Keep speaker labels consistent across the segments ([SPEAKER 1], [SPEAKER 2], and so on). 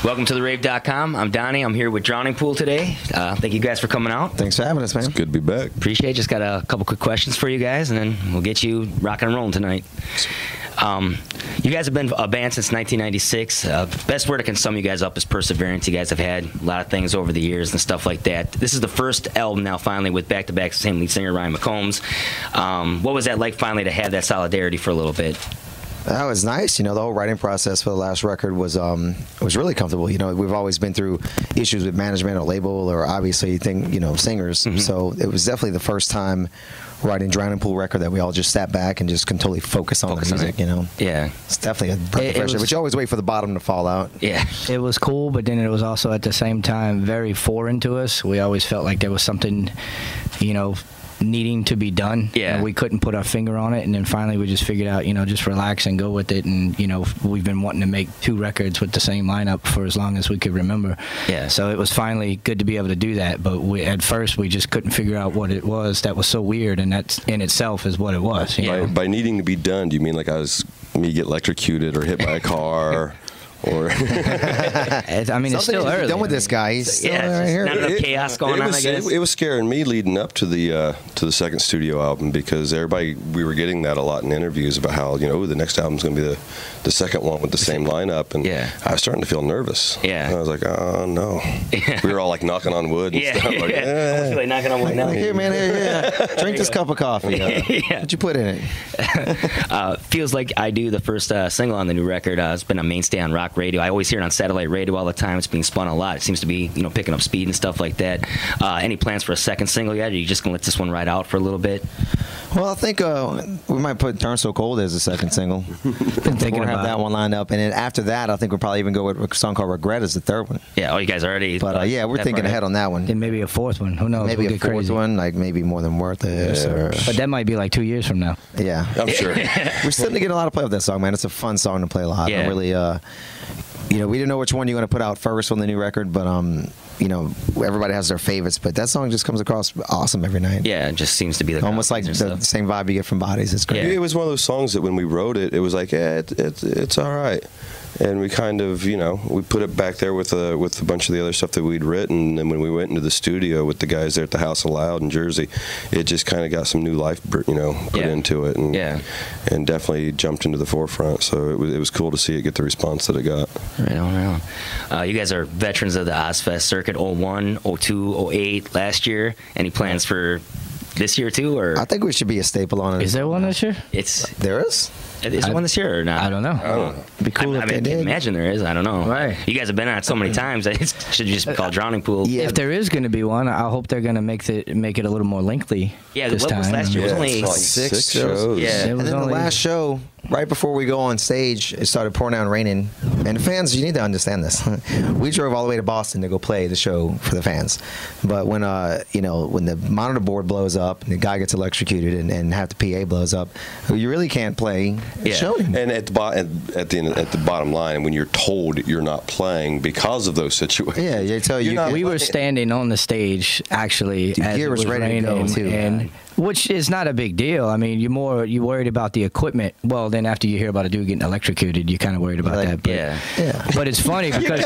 [SPEAKER 1] Welcome to the Rave.com. I'm Donnie. I'm here with Drowning Pool today. Thank you guys for coming out.
[SPEAKER 2] Thanks for having us, man.
[SPEAKER 3] It's good to be back.
[SPEAKER 1] Appreciate it. Just got a couple quick questions for you guys, and then we'll get you rocking and rolling tonight. You guys have been a band since 1996. Best word that can sum you guys up is perseverance. You guys have had a lot of things over the years and stuff like that. This is the first album now, finally, with back-to-back same lead singer Ryan McCombs. What was that like, finally, to have that solidarity for a little bit?
[SPEAKER 2] That was nice. You know, the whole writing process for the last record was really comfortable. You know, we've always been through issues with management or label or obviously singers. Mm-hmm. So it was definitely the first time writing Drowning Pool record that we all just sat back and just can totally focus on the music, you know.
[SPEAKER 1] Yeah.
[SPEAKER 2] It's definitely a breath of fresh air, but you always wait for the bottom to fall out.
[SPEAKER 1] Yeah.
[SPEAKER 4] It was cool, but then it was also at the same time very foreign to us. We always felt like there was something, you know, needing to be done.
[SPEAKER 1] Yeah.
[SPEAKER 4] And we couldn't put our finger on it, and then finally we just figured out, you know, just relax and go with it. And, you know, we've been wanting to make 2 records with the same lineup for as long as we could remember.
[SPEAKER 1] Yeah.
[SPEAKER 4] So it was finally good to be able to do that, but at first we just couldn't figure out what it was that was so weird, and that in itself is what it was. You know?
[SPEAKER 3] By needing to be done, do you mean like me get electrocuted or hit by a car? Or
[SPEAKER 4] I mean, it's still early.
[SPEAKER 2] Done with this guy. He's still right here.
[SPEAKER 1] Not enough chaos going on, I guess.
[SPEAKER 3] It was scaring me leading up to the second studio album, because we were getting that a lot in interviews about how, you know, the next album's going to be the second one with the same lineup, and I was starting to feel nervous.
[SPEAKER 1] Yeah.
[SPEAKER 3] And I was like, oh no. Yeah. We were all like knocking on wood and stuff. Like,
[SPEAKER 1] I feel like knocking on wood now.
[SPEAKER 2] Here, man, here. Drink this cup of coffee. What'd you put in it?
[SPEAKER 1] Feels Like I Do, the first single on the new record. It's been a mainstay on rock radio. I always hear it on satellite radio all the time. It's being spun a lot. It seems to be, you know, picking up speed and stuff like that. Any plans for a second single yet? Or are you just gonna let this one ride out for a little bit?
[SPEAKER 2] Well, I think we might put "Turn So Cold" as a second single. Been thinking about that one lined up, and then after that, I think we'll probably even go with a song called "Regret" as the third one.
[SPEAKER 1] Yeah. Oh, you guys already.
[SPEAKER 2] But yeah, we're thinking ahead on that one.
[SPEAKER 4] Then maybe a 4th one. Who knows?
[SPEAKER 2] Maybe
[SPEAKER 4] we'll
[SPEAKER 2] a 4th one, like maybe More Than Worth It. Or,
[SPEAKER 4] but that might be like 2 years from now.
[SPEAKER 2] Yeah,
[SPEAKER 3] I'm sure.
[SPEAKER 2] We're starting to get a lot of play with that song, man. It's a fun song to play a lot.
[SPEAKER 1] Yeah.
[SPEAKER 2] Really, you know, we didn't know which one you're going to put out first on the new record, but you know, everybody has their favorites, but that song just comes across awesome every night.
[SPEAKER 1] Yeah, it just seems to be the
[SPEAKER 2] almost like the same vibe you get from Bodies. It's great.
[SPEAKER 3] Yeah. It was one of those songs that when we wrote it, it was like, yeah, it's all right. And we kind of, you know, we put it back there with a bunch of the other stuff that we'd written. And when we went into the studio with the guys there at the House of Loud in Jersey, it just kind of got some new life, you know, put into it, and definitely jumped into the forefront. So it was cool to see it get the response that it got.
[SPEAKER 1] Right on. You guys are veterans of the Ozfest circuit, 01, 02, 08 last year. Any plans for this year too? Or
[SPEAKER 2] I think we should be a staple on it.
[SPEAKER 4] Is there one this year?
[SPEAKER 2] There is.
[SPEAKER 1] Is there one this year or not?
[SPEAKER 4] I don't know.
[SPEAKER 2] It'd be cool if they did.
[SPEAKER 1] I imagine there is. I don't know.
[SPEAKER 4] Right.
[SPEAKER 1] You guys have been on it so many times. It should just be called Drowning Pool.
[SPEAKER 2] Yeah.
[SPEAKER 4] If there is going to be one, I hope they're going to make it a little more lengthy.
[SPEAKER 1] Yeah,
[SPEAKER 4] this
[SPEAKER 1] what was
[SPEAKER 4] time.
[SPEAKER 1] last year? It was only
[SPEAKER 3] like
[SPEAKER 2] 6
[SPEAKER 3] shows.
[SPEAKER 1] Yeah.
[SPEAKER 2] And then the last show, right before we go on stage, it started pouring down raining. And fans, you need to understand this. We drove all the way to Boston to go play the show for the fans. But when you know, when the monitor board blows up and the guy gets electrocuted and half the PA blows up, you really can't play the show anymore.
[SPEAKER 3] And at the bottom line, when you're told you're not playing because of those situations,
[SPEAKER 2] yeah, they tell you.
[SPEAKER 4] We were standing on the stage actually as
[SPEAKER 2] gear
[SPEAKER 4] it
[SPEAKER 2] was
[SPEAKER 4] was
[SPEAKER 2] ready to go,
[SPEAKER 4] raining,
[SPEAKER 2] too.
[SPEAKER 4] and which is not a big deal. I mean, you worried about the equipment. Well, then after you hear about a dude getting electrocuted, you're kind of worried about that. But,
[SPEAKER 1] yeah.
[SPEAKER 4] But it's funny because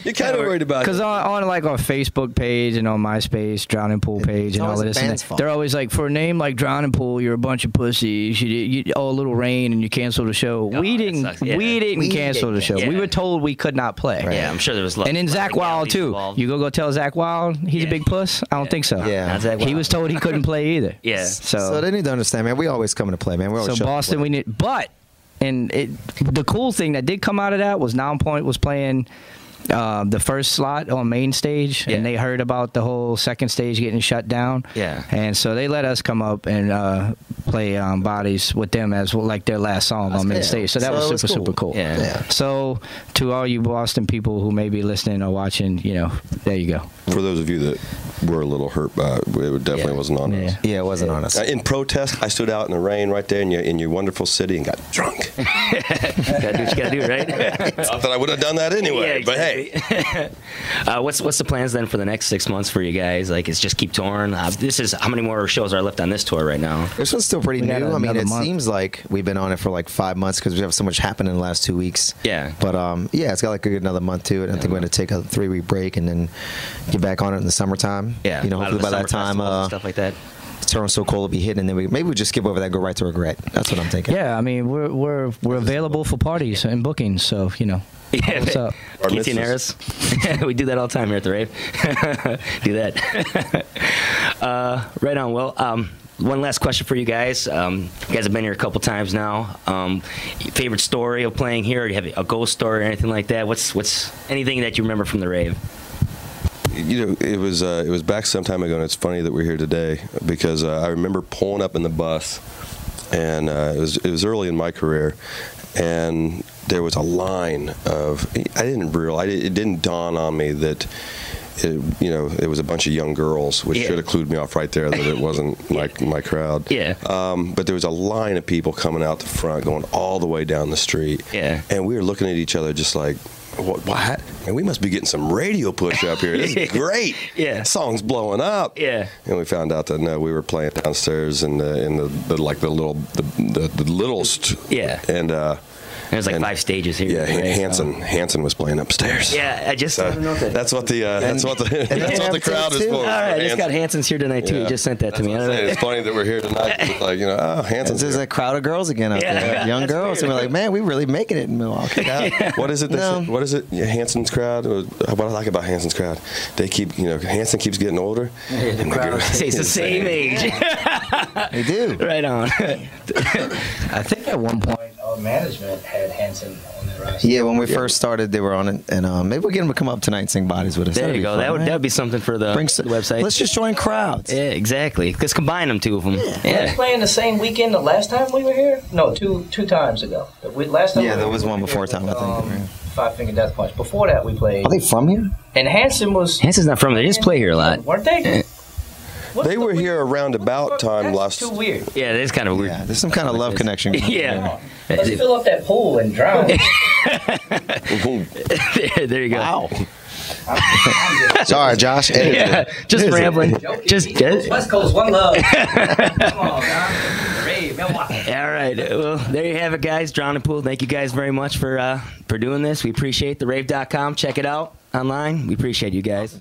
[SPEAKER 3] you're kind of worried about it.
[SPEAKER 4] Because on like our Facebook page and on MySpace, Drowning Pool page, and all of this, and they're always like, for a name like Drowning Pool, you're a bunch of pussies. You a little rain and you cancel the show.
[SPEAKER 1] Oh,
[SPEAKER 4] we didn't cancel the show.
[SPEAKER 1] Yeah.
[SPEAKER 4] We were told we could not play.
[SPEAKER 1] Right. Yeah, I'm sure there was.
[SPEAKER 4] And then Zach Wild too.
[SPEAKER 1] Involved.
[SPEAKER 4] You go tell Zach Wild he's a big puss? I don't think so.
[SPEAKER 2] Yeah.
[SPEAKER 4] He was told he couldn't play either.
[SPEAKER 1] Yeah.
[SPEAKER 2] So they need to understand, man. We always come to play, man. We always
[SPEAKER 4] so Boston, we need. But the cool thing that did come out of that was Nonpoint was playing the first slot on main stage, and they heard about the whole second stage getting shut down.
[SPEAKER 1] Yeah.
[SPEAKER 4] And so they let us come up and play Bodies with them as like their last song on main stage. So that was super cool.
[SPEAKER 1] Yeah.
[SPEAKER 4] So to all you Boston people who may be listening or watching, you know, there you go.
[SPEAKER 3] For those of you that were a little hurt by it, it definitely wasn't on us.
[SPEAKER 2] Yeah, it wasn't on us.
[SPEAKER 3] In protest, I stood out in the rain right there in your wonderful city and got drunk.
[SPEAKER 1] Gotta do what you gotta do, right?
[SPEAKER 3] Not that I would have done that anyway,
[SPEAKER 1] Yeah,
[SPEAKER 3] but hey.
[SPEAKER 1] What's the plans then for the next 6 months for you guys? Like, it's just keep touring. This is how many more shows are left on this tour right now?
[SPEAKER 2] This one's still pretty
[SPEAKER 4] We got
[SPEAKER 2] new. I mean,
[SPEAKER 4] another
[SPEAKER 2] it
[SPEAKER 4] month.
[SPEAKER 2] seems like we've been on it for like 5 months because we have so much happened in the last 2 weeks.
[SPEAKER 1] Yeah.
[SPEAKER 2] But yeah, it's got like a good another month to it. I think we're going to take a 3-week break and then get back on it in the summertime.
[SPEAKER 1] Yeah.
[SPEAKER 2] You know,
[SPEAKER 1] a lot of
[SPEAKER 2] hopefully
[SPEAKER 1] the
[SPEAKER 2] by that
[SPEAKER 1] summer
[SPEAKER 2] time,
[SPEAKER 1] festivals and stuff like that.
[SPEAKER 2] Turn So Cold will be hitting, and then maybe we just skip over that, and go right to Regret. That's what I'm thinking.
[SPEAKER 4] Yeah, I mean, we're available for parties and bookings, so you know.
[SPEAKER 1] Yeah,
[SPEAKER 4] What's up?
[SPEAKER 3] Our
[SPEAKER 1] Quinceañeras. We do that all the time here at the Rave. Do that. Right on. Well, one last question for you guys. You guys have been here a couple times now. Favorite story of playing here? Or do you have a ghost story or anything like that? What's anything that you remember from the Rave?
[SPEAKER 3] You know, it was back some time ago, and it's funny that we're here today because I remember pulling up in the bus, and it was early in my career, and there was a line of it didn't dawn on me that it was a bunch of young girls, which should have clued me off right there that it wasn't my crowd.
[SPEAKER 1] Yeah.
[SPEAKER 3] But there was a line of people coming out the front, going all the way down the street.
[SPEAKER 1] Yeah.
[SPEAKER 3] And we were looking at each other just like, what? And we must be getting some radio push up here. This is great.
[SPEAKER 1] Yeah.
[SPEAKER 3] Song's blowing up.
[SPEAKER 1] Yeah.
[SPEAKER 3] And we found out that no, we were playing downstairs in the littlest.
[SPEAKER 1] Yeah.
[SPEAKER 3] And
[SPEAKER 1] There's like 5 stages here.
[SPEAKER 3] yeah,
[SPEAKER 1] right?
[SPEAKER 3] Hanson was playing upstairs.
[SPEAKER 1] Yeah, I just don't know if
[SPEAKER 3] That's what the crowd is for.
[SPEAKER 1] All right, I just got Hanson's here tonight too.
[SPEAKER 3] Yeah.
[SPEAKER 1] He just sent that to me. I don't know.
[SPEAKER 3] It's funny that we're here tonight. It's like, Hanson's
[SPEAKER 2] There's
[SPEAKER 3] here.
[SPEAKER 2] a crowd of girls again out
[SPEAKER 1] Yeah.
[SPEAKER 2] there, young
[SPEAKER 1] That's
[SPEAKER 2] girls,
[SPEAKER 1] weird.
[SPEAKER 2] and we're like, man, we really making it in Milwaukee.
[SPEAKER 3] What is it? What is it? Yeah, Hanson's crowd. What I like about Hanson's crowd, they keep, Hanson keeps getting older.
[SPEAKER 4] The crowd
[SPEAKER 1] Stays the same age.
[SPEAKER 2] They do.
[SPEAKER 1] Right on.
[SPEAKER 4] I think at one point our management had Hanson on their roster.
[SPEAKER 2] Yeah, when we first started, they were on it, and maybe we'll get them to come up tonight and sing Bodies with us.
[SPEAKER 1] There
[SPEAKER 2] That'd
[SPEAKER 1] you
[SPEAKER 2] be
[SPEAKER 1] go.
[SPEAKER 2] fun,
[SPEAKER 1] That
[SPEAKER 2] right?
[SPEAKER 1] would be something for the website.
[SPEAKER 2] Let's just join crowds.
[SPEAKER 1] Yeah, exactly. Let's combine them, 2 of them. Yeah.
[SPEAKER 5] Playing the same weekend the last time we were here? No, two times ago. Last time
[SPEAKER 2] Yeah,
[SPEAKER 5] we
[SPEAKER 2] there
[SPEAKER 5] were
[SPEAKER 2] was
[SPEAKER 5] here,
[SPEAKER 2] one
[SPEAKER 5] we
[SPEAKER 2] before
[SPEAKER 5] were
[SPEAKER 2] time, I think.
[SPEAKER 5] with, Five Finger Death Punch. Before that, we played.
[SPEAKER 2] Are they from here?
[SPEAKER 5] And Hanson was.
[SPEAKER 1] Hanson's not from there. They just play here a lot.
[SPEAKER 5] Weren't they? What's
[SPEAKER 3] They
[SPEAKER 5] the
[SPEAKER 3] were
[SPEAKER 5] weird-
[SPEAKER 3] here around about time
[SPEAKER 5] That's
[SPEAKER 3] last.
[SPEAKER 5] too weird.
[SPEAKER 1] Yeah, it's kind of weird.
[SPEAKER 2] Yeah, there's some kind of love connection. going on
[SPEAKER 1] Yeah.
[SPEAKER 5] Let's fill up that pool and drown.
[SPEAKER 1] There you go.
[SPEAKER 2] Wow. Sorry, Josh.
[SPEAKER 1] Yeah, just rambling. Just
[SPEAKER 5] West Coast, one love. Come on, man. Rave, Milwaukee.
[SPEAKER 1] all right. Well, there you have it, guys. Drown and Pool. Thank you guys very much for doing this. We appreciate the Rave.com. Check it out online. We appreciate you guys.